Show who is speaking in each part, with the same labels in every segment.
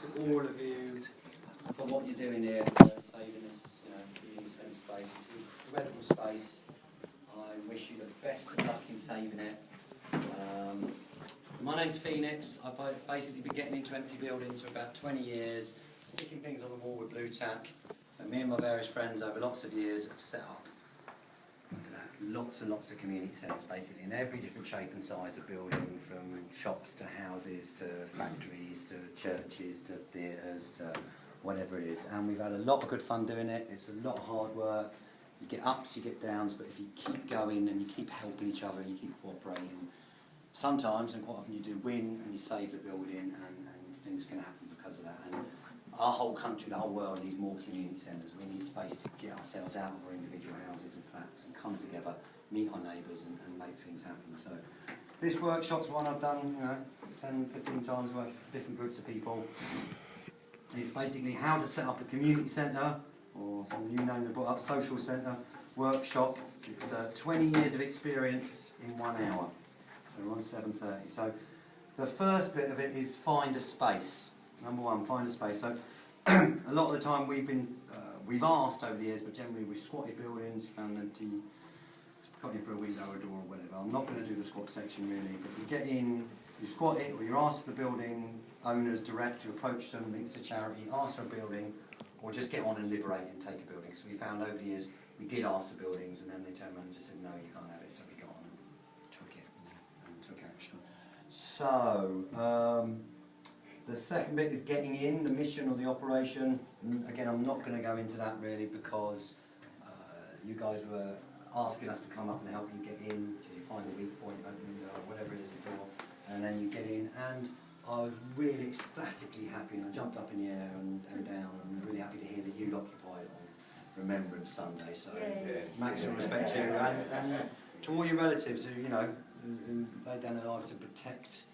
Speaker 1: to all of you for what you're doing here, saving us, community centre space. It's an incredible space. I wish you the best of luck in saving it. So my name's Phoenix. I've basically been getting into empty buildings for about 20 years, sticking things on the wall with blue tack. And me and my various friends over lots of years have set up lots and lots of community centres basically in every different shape and size of building, from shops to houses to factories to churches to theatres to whatever it is. And we've had a lot of good fun doing it. It's a lot of hard work. You get ups, you get downs, but if you keep going and you keep helping each other and you keep cooperating, sometimes and quite often you do win and you save the building, and things can happen because of that. And our whole country, the whole world needs more community centres. We need space to get ourselves out of our individual houses and flats and come together, meet our neighbours and make things happen. So this workshop's one I've done 10, 15 times worth of different groups of people. It's basically how to set up a community centre, or some new name they brought up, social centre workshop. It's 20 years of experience in 1 hour. So we're on 7:30. So the first bit of it is find a space. Number one, find a space. So a lot of the time we've asked over the years, but generally we've squatted buildings, found empty, got in for a window or a door or whatever. I'm not going to do the squat section really, but you get in, you squat it, or you ask the building owners direct, you approach them, links to charity, ask for a building, or just get on and liberate and take a building. Because we found over the years we did ask the buildings and then they turned around and just said no, you can't have it, so we got on and took it and took action. So the second bit is getting in, the mission or the operation. Again, I'm not going to go into that really because you guys were asking us to come up and help you get in. You find a weak point, open the window, whatever it is, the door, and then you get in. And I was really ecstatically happy, and I jumped up in the air and down, and really happy to hear that you'd occupied on Remembrance Sunday. So maximum respect to you and to all your relatives who laid down their lives to protect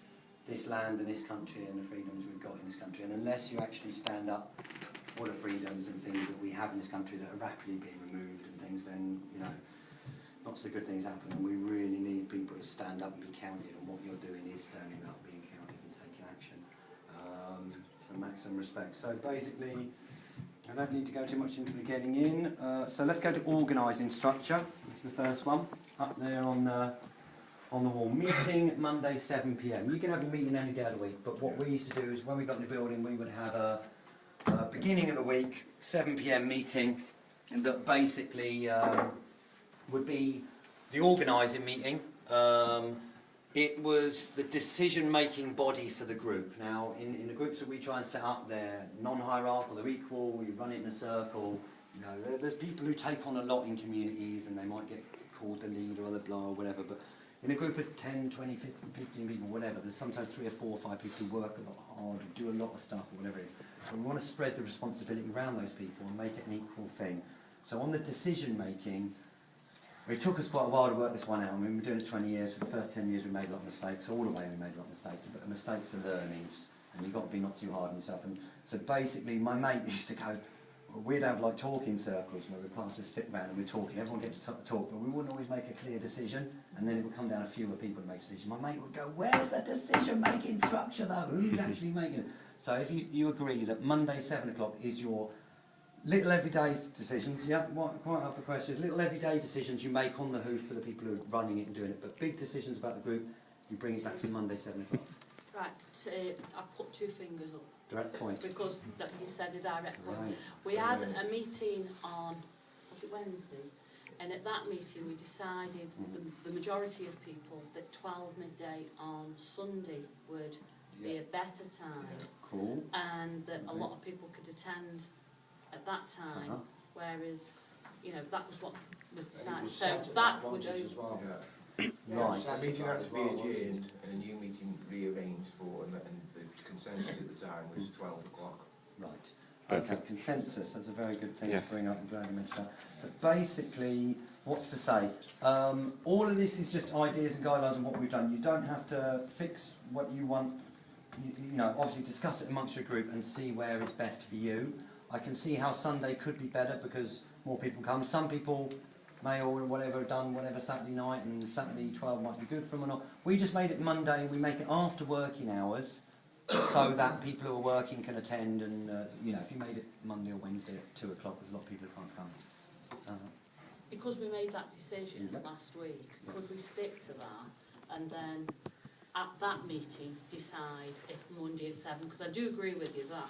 Speaker 1: this land and this country and the freedoms we've got in this country. And unless you actually stand up for the freedoms and things that we have in this country that are rapidly being removed and things, then lots of good things happen. And we really need people to stand up and be counted. And what you're doing is standing up, being counted, and taking action. So maximum respect. So basically, I don't need to go too much into the getting in. So let's go to organising structure. That's the first one up there on the wall. Meeting Monday 7 PM. You can have a meeting any day of the week, but what we used to do is when we got in the building we would have a beginning of the week 7 PM meeting, and that basically would be the organising meeting. It was the decision-making body for the group. Now in the groups that we try and set up, they're non-hierarchical, they're equal, you run it in a circle. There's people who take on a lot in communities and they might get called the leader or the blower or whatever, but in a group of 10, 20, 15 people, whatever, there's sometimes 3 or 4 or 5 people who work a lot hard, who do a lot of stuff or whatever it is. So we want to spread the responsibility around those people and make it an equal thing. So on the decision making, it took us quite a while to work this one out. I mean, we've been doing it 20 years. For the first 10 years we made a lot of mistakes. All the way we made a lot of mistakes, but the mistakes are learnings, and you've got to be not too hard on yourself. And so basically my mate used to go, we'd have like talking circles where we'd pass a stick round and we're talking, everyone gets to talk, but we wouldn't always make a clear decision, and then it would come down a fewer people to make a decision. My mate would go, where's the decision making structure though? Who's actually making it? So if you agree that Monday 7 o'clock is your little everyday decisions, quite up for questions, little everyday decisions you make on the hoof for the people who are running it and doing it, but big decisions about the group, you bring it back to Monday 7 o'clock.
Speaker 2: Right, I've put 2 fingers up.
Speaker 1: Direct point.
Speaker 2: Because you said a direct point.
Speaker 1: Right.
Speaker 2: We had a meeting on, was it Wednesday? And at that meeting we decided, the majority of people, that 12 midday on Sunday would be a better time.
Speaker 1: Cool.
Speaker 2: And that a lot of people could attend at that time, whereas, that was what was decided. So that would
Speaker 3: as well.
Speaker 1: Right.
Speaker 3: So that meeting had to be adjourned and a new meeting rearranged for, and the consensus at the time was 12 o'clock.
Speaker 1: Right. Okay, consensus, that's a very good thing to bring up. I'm glad you mentioned that. So basically, what's to say? All of this is just ideas and guidelines on what we've done. You don't have to fix what you want. Obviously discuss it amongst your group and see where it's best for you. I can see how Sunday could be better because more people come. Some people may or whatever have done whatever Saturday night, and Saturday 12 might be good for them or not. We just made it Monday. We make it after working hours, so that people who are working can attend, and you know, if you made it Monday or Wednesday at 2 o'clock, there's a lot of people who can't come.
Speaker 2: Because we made that decision
Speaker 1: Yeah.
Speaker 2: last week, could we stick to that and then at that meeting decide if Monday at 7, because I do agree with you that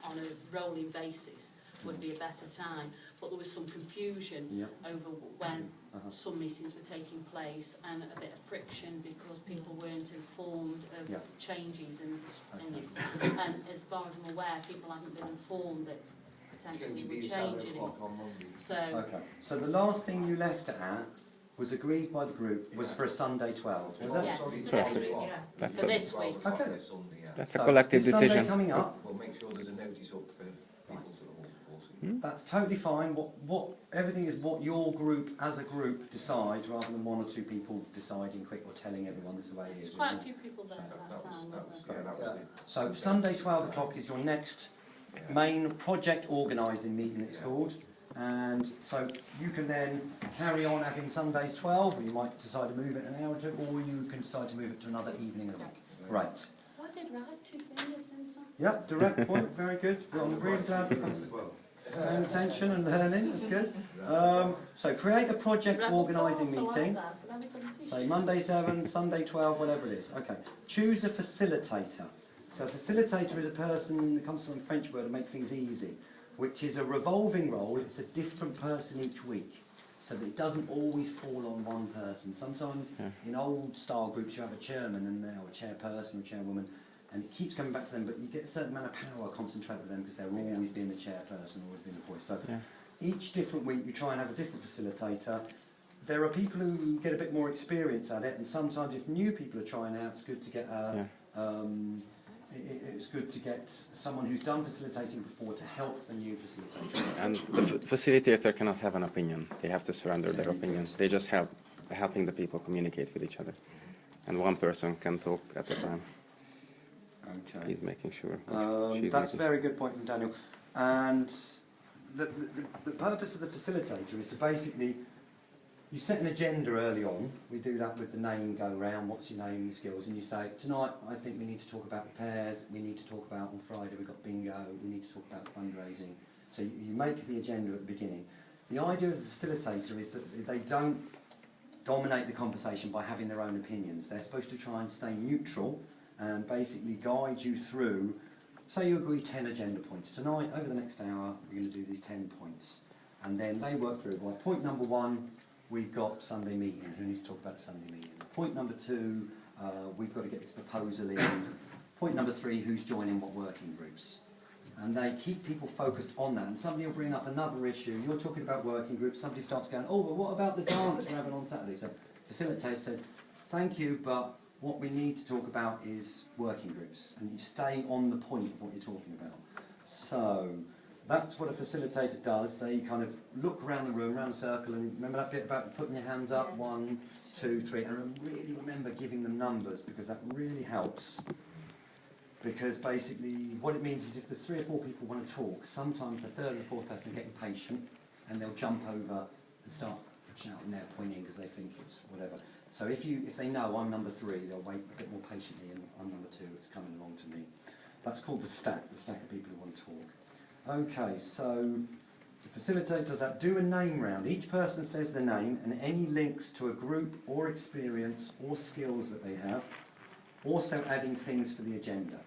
Speaker 2: on a rolling basis would be a better time, but there was some confusion over when some meetings were taking place and a bit of friction because people weren't informed of changes in it. And as far as I'm aware, people haven't been informed that potentially we're changing it.
Speaker 1: So the last thing you left it at was agreed by the group was for a Sunday 12, was it?
Speaker 2: Yes,
Speaker 4: That's
Speaker 2: for this week.
Speaker 1: Okay.
Speaker 4: That's a collective
Speaker 1: this
Speaker 4: decision.
Speaker 1: Sunday coming up,
Speaker 3: We'll make sure there's a notice up for people to
Speaker 1: that's totally fine. What everything is what your group as a group decides, rather than one or two people deciding quick or telling everyone this is the way it is.
Speaker 2: There's quite a few people there at that time, weren't there?
Speaker 1: So Sunday 12 o'clock is your next main project organising meeting, it's called, and so you can then carry on having Sundays 12, or you might decide to move it an hour or two, or you can decide to move it to another evening of the week. Right.
Speaker 2: Oh, I did right, 2 fingers, didn't I?
Speaker 1: Yep, direct point, very good. Well, I'm really glad we're paying attention and learning, that's good. So create a project organising meeting. Say Monday 7, Sunday 12, whatever it is. Okay. Choose a facilitator. So a facilitator is a person that comes from the French word to make things easy, which is a revolving role. It's a different person each week, so that it doesn't always fall on one person. Sometimes in old style groups you have a chairman and or a chairperson or chairwoman, and it keeps coming back to them, but you get a certain amount of power concentrated with them because they're always being the chairperson, always being the voice. So each different week you try and have a different facilitator. There are people who get a bit more experience at it, and sometimes if new people are trying out, it's good to get it's good to get someone who's done facilitating before to help the new facilitator.
Speaker 4: And the facilitator cannot have an opinion. They have to surrender their opinions. They just helping the people communicate with each other. And one person can talk at a time.
Speaker 1: Okay.
Speaker 4: He's making sure.
Speaker 1: That's a very good point from Daniel. And the purpose of the facilitator is to basically, you set an agenda early on. We do that with the name go round, what's your name, your skills, and you say, tonight I think we need to talk about repairs, we need to talk about, on Friday we've got bingo, we need to talk about fundraising. So you make the agenda at the beginning. The idea of the facilitator is that they don't dominate the conversation by having their own opinions. They're supposed to try and stay neutral and basically guide you through. Say you agree 10 agenda points. Tonight, over the next hour, we're going to do these 10 points. And then they work through, right, point number 1, we've got Sunday meeting. Who needs to talk about the Sunday meeting? Point number 2, we've got to get this proposal in. Point number 3, who's joining what working groups? And they keep people focused on that. And somebody will bring up another issue. You're talking about working groups. Somebody starts going, oh, well, what about the dance we're having on Saturday? So facilitator says, thank you, but what we need to talk about is working groups. And you stay on the point of what you're talking about. So that's what a facilitator does. They kind of look around the room, around the circle, and remember that bit about putting your hands up, 1, 2, 3, and really remember giving them numbers, because that really helps. Because basically what it means is if there's 3 or 4 people want to talk, sometimes the 3rd or the 4th person will get impatient and they'll jump over and start shouting their pointing because they think it's whatever. So if they know I'm number 3, they'll wait a bit more patiently, and I'm number 2, it's coming along to me. That's called the stack of people who want to talk. Okay, so the facilitator does that. Do a name round. Each person says their name and any links to a group or experience or skills that they have. Also adding things for the agenda.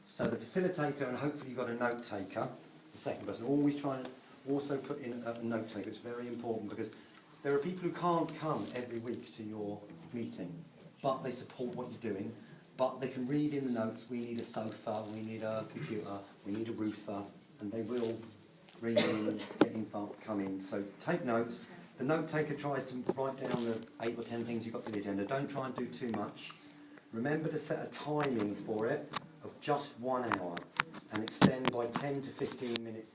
Speaker 1: So the facilitator, and hopefully you've got a note taker, the second person, always try and also put in a note taker. It's very important because there are people who can't come every week to your meeting, but they support what you're doing, but they can read in the notes, we need a sofa, we need a computer, we need a roofer, and they will read in, get info, come in. So take notes. The note taker tries to write down the 8 or 10 things you've got for the agenda. Don't try and do too much. Remember to set a timing for it of just 1 hour and extend by 10 to 15 minutes